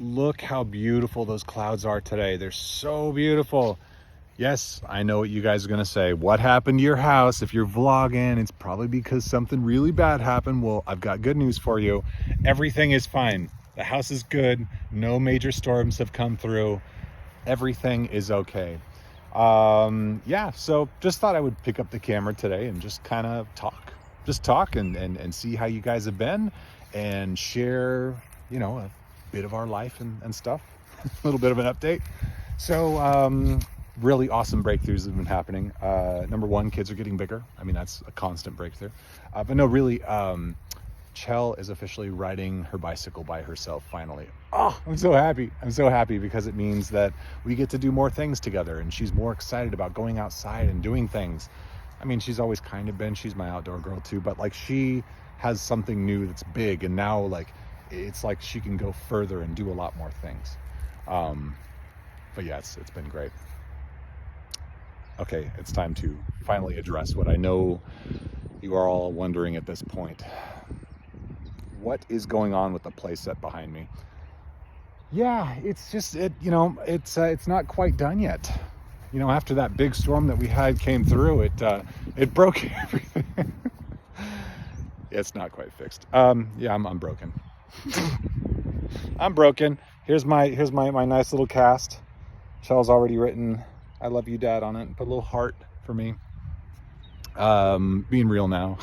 Look how beautiful those clouds are today. They're so beautiful. Yes, I know what you guys are gonna say. What happened to your house? If you're vlogging, it's probably because something really bad happened. Well, I've got good news for you. Everything is fine. The house is good. No major storms have come through. Everything is okay. Yeah, so just thought I would pick up the camera today and just kind of talk. Just talk and see how you guys have been and share, a bit of our life and stuff. A little bit of an update. So, really awesome breakthroughs have been happening. Number one, kids are getting bigger. I mean, that's a constant breakthrough. But no, really, Chell is officially riding her bicycle by herself finally. Oh, I'm so happy. I'm so happy because it means that we get to do more things together and she's more excited about going outside and doing things. I mean, she's always kind of been, she's my outdoor girl too, but like she has something new that's big and now like, it's like she can go further and do a lot more things. But yeah, it's been great. Okay, it's time to finally address what I know you are all wondering at this point. What is going on with the playset behind me? Yeah, it's just, it's not quite done yet. After that big storm that we had came through, it broke everything. It's not quite fixed. Yeah, I'm broken. I'm broken. Here's my nice little cast. Shell's already written "I love you, Dad" on it and put a little heart for me. Being real now.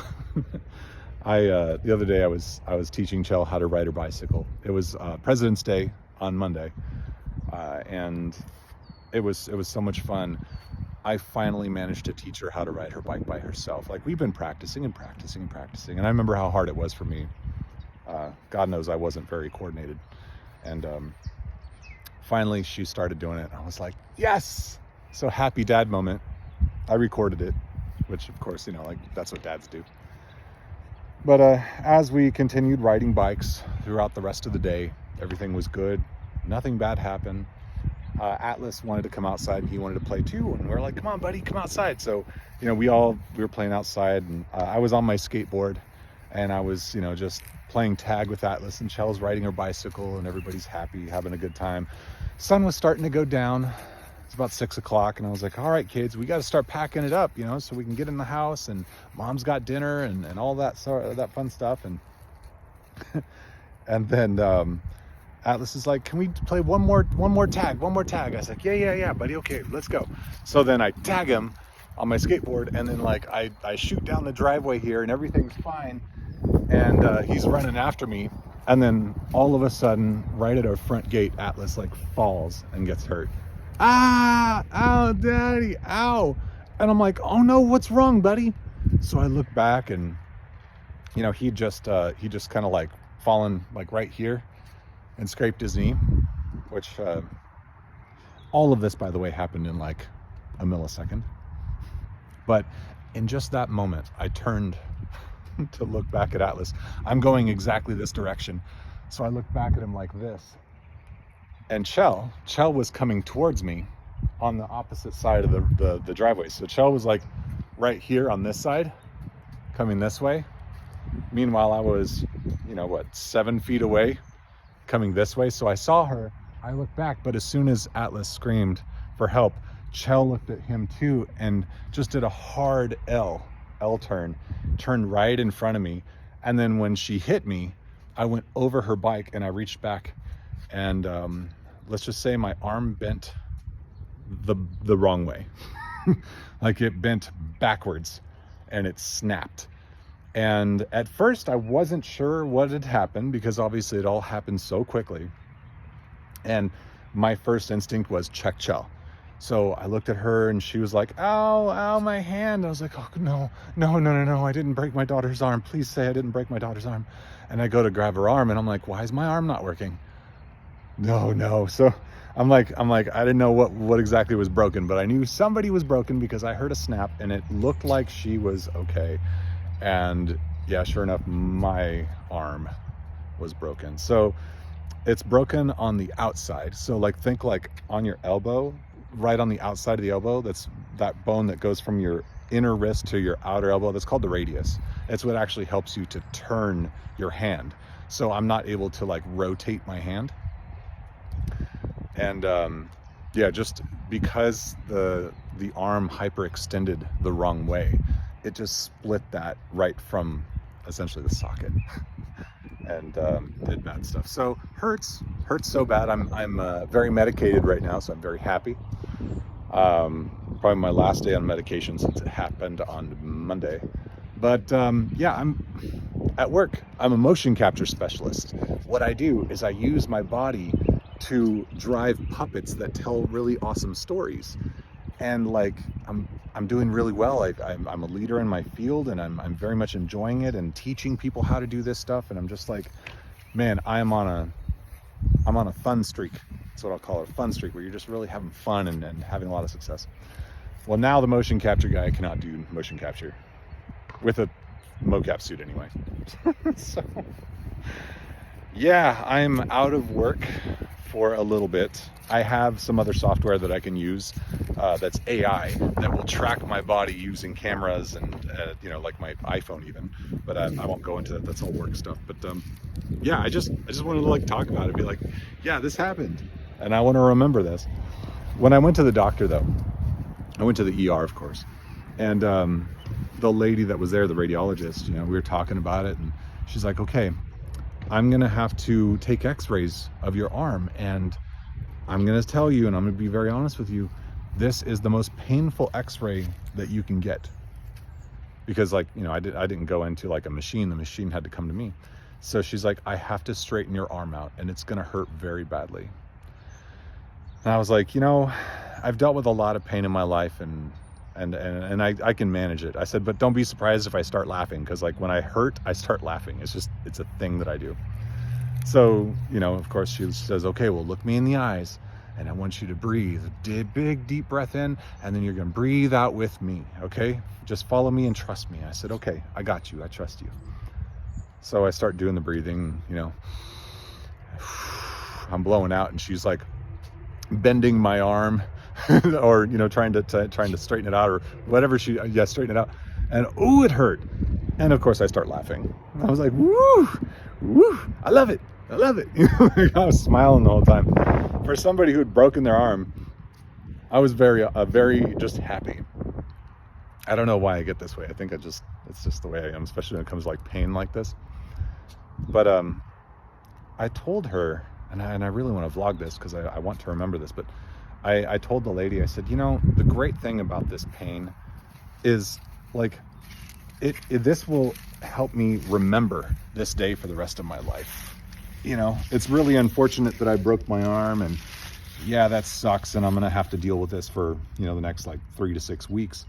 The other day I was teaching Chell how to ride her bicycle. It was President's Day on Monday, and it was so much fun. I finally managed to teach her how to ride her bike by herself. Like, we've been practicing and I remember how hard it was for me. God knows I wasn't very coordinated, and finally she started doing it. I was like, yes! So happy dad moment. I recorded it, which of course, that's what dads do. But as we continued riding bikes throughout the rest of the day, everything was good. Nothing bad happened. Atlas wanted to come outside and he wanted to play too. And we were like, come on, buddy, come outside. So, we were playing outside, and I was on my skateboard and I was, just playing tag with Atlas, and Chell's riding her bicycle and everybody's happy, having a good time. Sun was starting to go down. It's about 6 o'clock, and I was like, all right, kids, we got to start packing it up, so we can get in the house, and mom's got dinner and all that that fun stuff. And and then Atlas is like, can we play one more tag? I was like, yeah, buddy, okay, let's go. So then I tag him on my skateboard, and then like I shoot down the driveway here, and everything's fine, and he's running after me, and then all of a sudden, right at our front gate, Atlas like falls and gets hurt. Ow, daddy, ow. And I'm like, oh no, what's wrong, buddy? So I look back, and he just kind of like fallen like right here and scraped his knee, which all of this, by the way, happened in like a millisecond. But in just that moment, I turned to look back at Atlas. I'm going exactly this direction. So I look back at him like this. And Chell was coming towards me on the opposite side of the driveway. So Chell was like right here on this side, coming this way. Meanwhile, I was, 7 feet away, coming this way. So I saw her, I looked back, but as soon as Atlas screamed for help, Chell looked at him too and just did a hard L turn, turned right in front of me. And then when she hit me, I went over her bike and I reached back, and let's just say my arm bent the wrong way. Like, it bent backwards and it snapped. And at first I wasn't sure what had happened, because obviously it all happened so quickly. And my first instinct was check Chell. So I looked at her and she was like, ow, my hand. I was like, oh, no, I didn't break my daughter's arm. Please say I didn't break my daughter's arm. And I go to grab her arm and I'm like, why is my arm not working? No. So I'm like, I didn't know what exactly was broken, but I knew somebody was broken because I heard a snap and it looked like she was okay. And yeah, sure enough, my arm was broken. So it's broken on the outside. So like, think like on your elbow, right on the outside of the elbow, that's that bone that goes from your inner wrist to your outer elbow. That's called the radius. It's what actually helps you to turn your hand. So I'm not able to like rotate my hand. And yeah, just because the arm hyperextended the wrong way, it just split that right from essentially the socket, and did bad stuff. So hurts so bad. I'm very medicated right now, so I'm very happy. Probably my last day on medication since it happened on Monday. But yeah, I'm at work. I'm a motion capture specialist. What I do is I use my body to drive puppets that tell really awesome stories. And like I'm doing really well. I'm a leader in my field, and I'm very much enjoying it and teaching people how to do this stuff. And I'm just like, man, I'm on a fun streak. That's what I'll call it, a fun streak, where you're just really having fun and having a lot of success. Well, now the motion capture guy cannot do motion capture with a mocap suit anyway. So yeah, I'm out of work for a little bit. I have some other software that I can use that's AI, that will track my body using cameras and you know, like my iPhone even. But I won't go into that. That's all work stuff. But yeah, I just wanted to like talk about it, be like, yeah, this happened, and I want to remember this. When I went to the doctor, though, I went to the ER, of course, and the lady that was there, the radiologist, you know, we were talking about it, and she's like, okay, I'm gonna have to take x-rays of your arm, and I'm gonna tell you, and I'm gonna be very honest with you, this is the most painful x-ray that you can get. Because, like, you know, I didn't go into like a machine, the machine had to come to me. So she's like, I have to straighten your arm out, and it's gonna hurt very badly. And I was like, you know, I've dealt with a lot of pain in my life, and I can manage it. I said, but don't be surprised if I start laughing, because like when I hurt, I start laughing. It's a thing that I do. So, you know, of course she says, okay, well, look me in the eyes, and I want you to breathe. Big, deep breath in, and then you're gonna breathe out with me, okay? Just follow me and trust me. I said, okay, I got you, I trust you. So I start doing the breathing, you know, I'm blowing out, and she's like bending my arm or, you know, trying to straighten it out, or whatever straighten it out. And ooh, it hurt. And of course I start laughing. I was like, woo, I love it. I was smiling the whole time. For somebody who had broken their arm, I was very just happy. I don't know why I get this way. I think it's just the way I am, especially when it comes to like pain like this. But I told her, and I really want to vlog this because I want to remember this, but I told the lady, I said, you know, the great thing about this pain is like this will help me remember this day for the rest of my life. You know, it's really unfortunate that I broke my arm, and yeah, that sucks, and I'm gonna have to deal with this for, you know, the next like 3 to 6 weeks.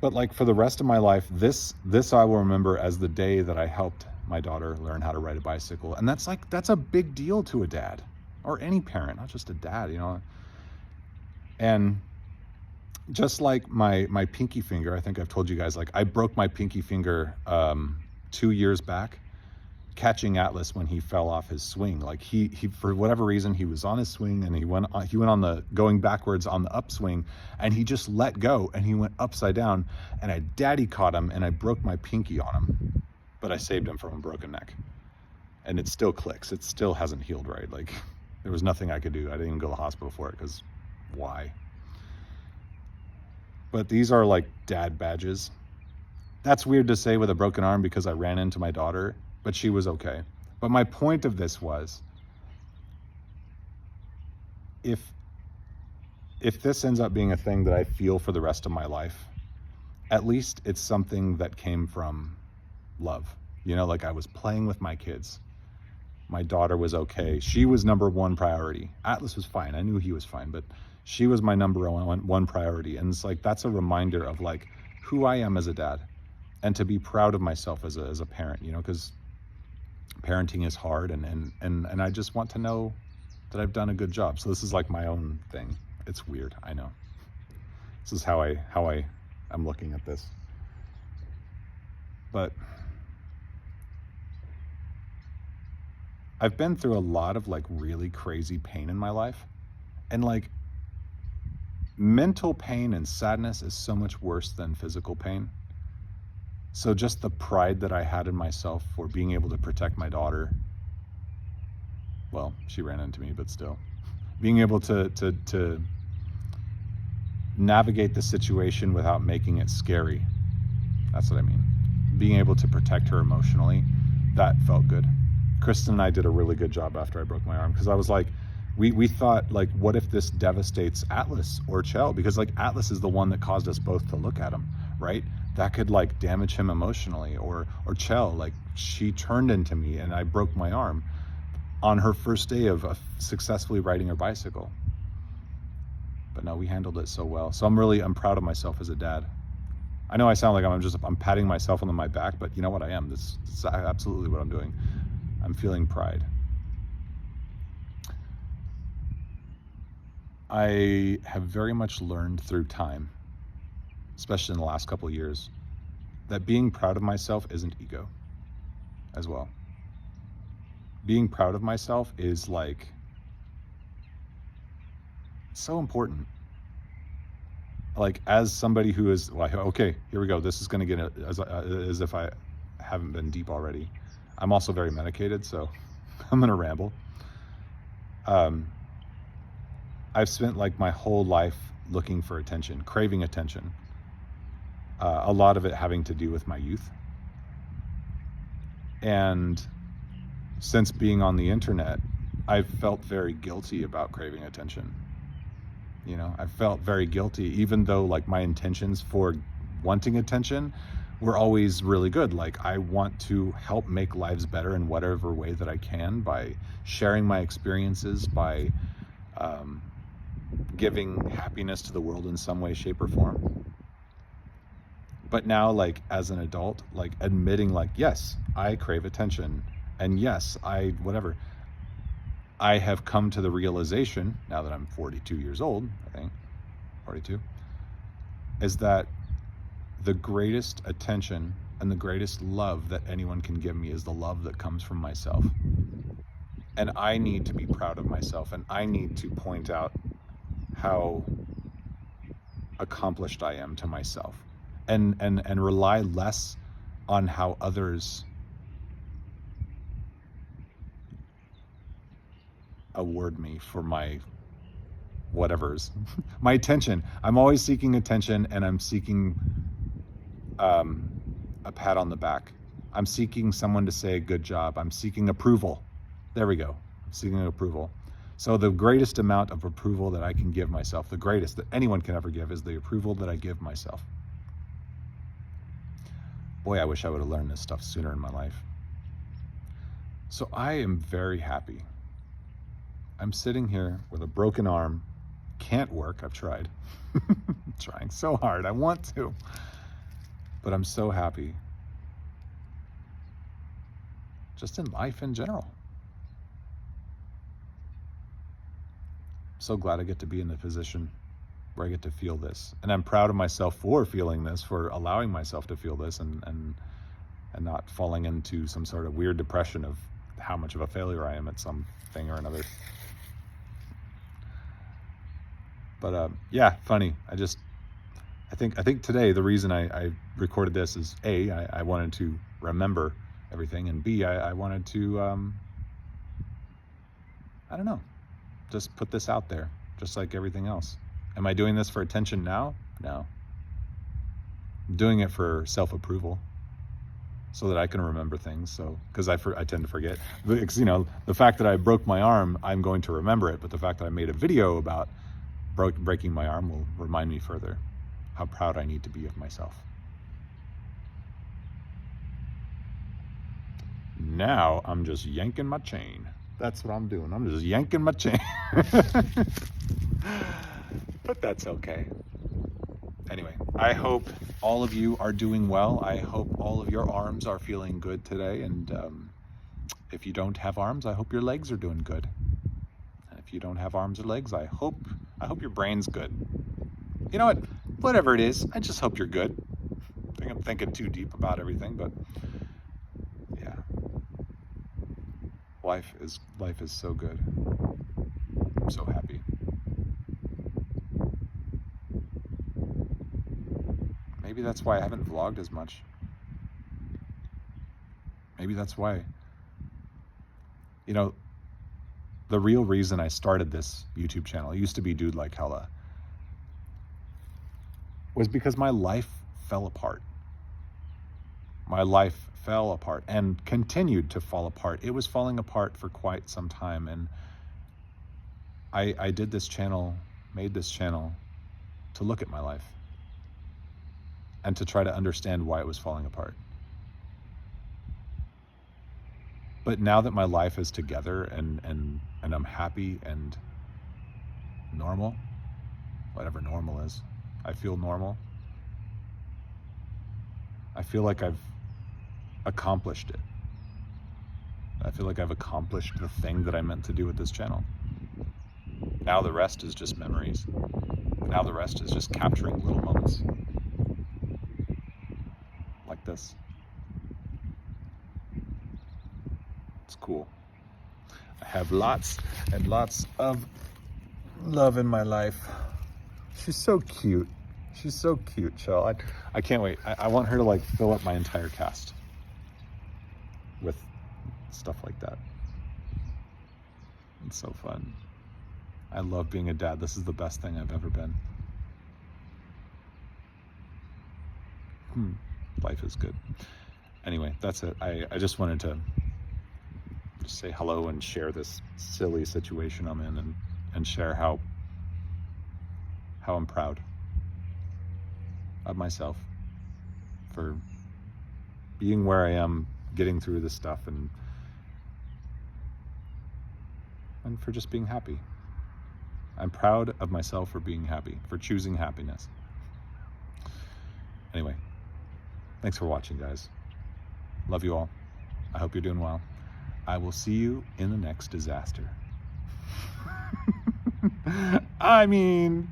But like for the rest of my life, this I will remember as the day that I helped my daughter learn how to ride a bicycle. And that's a big deal to a dad, or any parent, not just a dad, you know. And just like my pinky finger, I think I've told you guys, like I broke my pinky finger 2 years back catching Atlas when he fell off his swing. Like he for whatever reason, he was on his swing, and he went on the going backwards on the upswing, and he just let go, and he went upside down, and I daddy caught him, and I broke my pinky on him, but I saved him from a broken neck. And it still clicks. It still hasn't healed right. Like there was nothing I could do. I didn't even go to the hospital for it, because why? But these are like dad badges. That's weird to say with a broken arm, because I ran into my daughter, but she was okay. But my point of this was, if this ends up being a thing that I feel for the rest of my life, at least it's something that came from love. You know, like I was playing with my kids. My daughter was okay. She was number one priority. Atlas was fine. I knew he was fine, but she was my number one priority. And it's like, that's a reminder of like who I am as a dad, and to be proud of myself as a parent, you know, because parenting is hard, and I just want to know that I've done a good job. So this is like my own thing. It's weird, I know. This is how I'm looking at this. But I've been through a lot of like really crazy pain in my life, and like mental pain and sadness is so much worse than physical pain. So just the pride that I had in myself for being able to protect my daughter. Well, she ran into me, but still. being able to navigate the situation without making it scary. That's what I mean. Being able to protect her emotionally, that felt good. Kristen and I did a really good job after I broke my arm, because I was like, we thought, like, what if this devastates Atlas or Chell? Because like Atlas is the one that caused us both to look at him, right? That could like damage him emotionally, or Chell, like she turned into me and I broke my arm on her first day of successfully riding her bicycle. But no, we handled it so well. So I'm proud of myself as a dad. I know I sound like I'm patting myself on my back, but you know what, I am. This is absolutely what I'm doing. I'm feeling pride. I have very much learned through time, especially in the last couple of years, that being proud of myself isn't ego as well. Being proud of myself is like so important. Like, as somebody who is like, okay, here we go. This is going to get as if I haven't been deep already. I'm also very medicated, so I'm going to ramble. I've spent like my whole life looking for attention, craving attention. A lot of it having to do with my youth. And since being on the internet, I've felt very guilty about craving attention. You know, I felt very guilty, even though like my intentions for wanting attention were always really good. Like, I want to help make lives better in whatever way that I can, by sharing my experiences, by giving happiness to the world in some way, shape, or form. But now, like, as an adult, like admitting like, yes, I crave attention, and yes, whatever. I have come to the realization, now that I'm 42 years old, I think, 42, is that the greatest attention and the greatest love that anyone can give me is the love that comes from myself. And I need to be proud of myself, and I need to point out how accomplished I am to myself, and rely less on how others award me for my whatever's my attention. I'm always seeking attention, and I'm seeking a pat on the back. I'm seeking someone to say good job. I'm seeking approval. There we go. I'm seeking approval. So the greatest amount of approval that I can give myself, the greatest that anyone can ever give, is the approval that I give myself. Boy, I wish I would have learned this stuff sooner in my life. So I am very happy. I'm sitting here with a broken arm, can't work. I've tried. Trying so hard. I want to. But I'm so happy. Just in life in general. So glad I get to be in the position where I get to feel this. And I'm proud of myself for feeling this, for allowing myself to feel this, and not falling into some sort of weird depression of how much of a failure I am at something or another. But yeah, funny. I think today the reason I recorded this is A, I wanted to remember everything, and B, I wanted to I don't know, just put this out there, just like everything else. Am I doing this for attention now? No. I'm doing it for self-approval, so that I can remember things. So, because I tend to forget. Because, you know, the fact that I broke my arm, I'm going to remember it. But the fact that I made a video about breaking my arm will remind me further how proud I need to be of myself. Now I'm just yanking my chain. That's what I'm doing. I'm just yanking my chain. But that's okay. Anyway, I hope all of you are doing well. I hope all of your arms are feeling good today. And if you don't have arms, I hope your legs are doing good. And if you don't have arms or legs, I hope your brain's good. You know what? Whatever it is, I just hope you're good. I think I'm thinking too deep about everything, but yeah. Life is so good. I'm so happy. Maybe that's why I haven't vlogged as much. Maybe that's why. You know, the real reason I started this YouTube channel, it used to be Dude Like Hella, was because my life fell apart. My life fell apart and continued to fall apart. It was falling apart for quite some time, and I did this channel, made this channel to look at my life and to try to understand why it was falling apart. But now that my life is together and I'm happy and normal, whatever normal is, I feel normal. I feel like I've accomplished it. I feel like I've accomplished the thing that I meant to do with this channel. Now the rest is just memories. Now the rest is just capturing little moments like this. It's cool. I have lots and lots of love in my life. She's so cute. She's so cute, Chell. I can't wait. I want her to like fill up my entire cast with stuff like that. It's so fun. I love being a dad. This is the best thing I've ever been. Life is good. Anyway, that's it. I just wanted to just say hello and share this silly situation I'm in, and share how I'm proud of myself for being where I am, getting through this stuff, and for just being happy. I'm proud of myself for being happy, for choosing happiness. Anyway, thanks for watching, guys. Love you all. I hope you're doing well. I will see you in the next disaster. I mean...